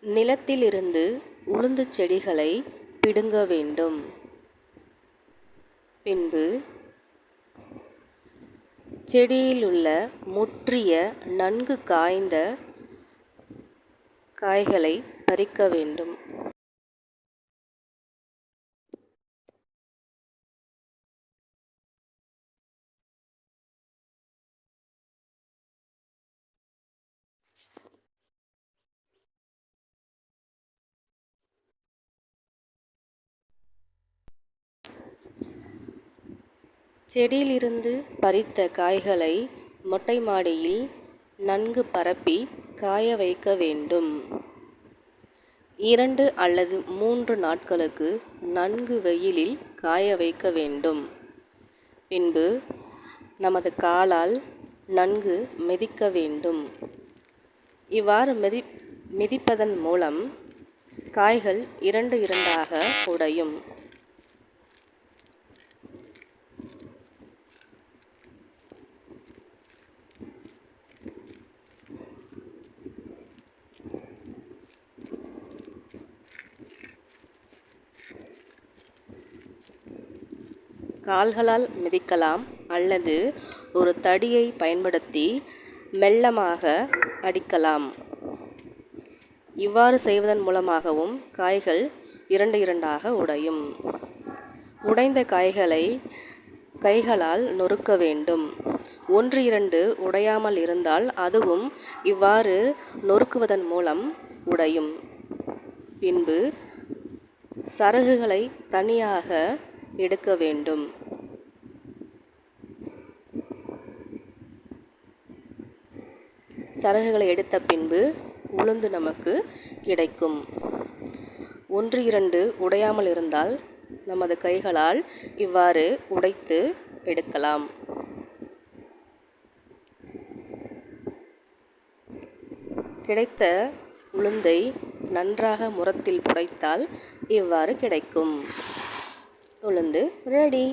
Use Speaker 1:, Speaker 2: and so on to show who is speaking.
Speaker 1: நிலத்திலிருந்து உளுந்து செடிகளை பிடுங்க வேண்டும். பின்பு செடியிலுள்ள முற்றிய நன்கு காய்ந்த காய்களை பறிக்க வேண்டும். செடியிலிருந்து பறித்த காய்களை மொட்டை மாடியில் நன்கு பரப்பி காய வைக்க வேண்டும். 2 அல்லது 3 நாட்களுக்கு நன்கு வெயிலில் காய வைக்க வேண்டும். பின்பு நமது காலால் நன்கு மிதிக்க வேண்டும். இவ்வாறு மிதிப்பதன் மூலம் காய்கள் 2 உடையும். கால்களால் மிதிக்கலாம் அல்லது ஒரு தடியை பயன்படுத்தி மெல்லமாக அடிக்கலாம். இவ்வாறு செய்வதன் மூலமாகவும் காய்கள் 2 உடையும். உடைந்த காய்களை கைகளால் நொறுக்க வேண்டும். 1-2 உடையாமல் இருந்தால் அதுவும் இவ்வாறு நொறுக்குவதன் மூலம் உடையும். பின்பு சருகுகளை தனியாக எடுக்க வேண்டும். சருகுகளை எடுத்த பின்பு உளுந்து நமக்கு கிடைக்கும். 1-2 உடையாமல் இருந்தால் நமது கைகளால் இவ்வாறு உடைத்து எடுக்கலாம். கிடைத்த உளுந்தை நன்றாக முறத்தில் புடைத்தால் இவ்வாறு கிடைக்கும். உளுந்து ரெடி.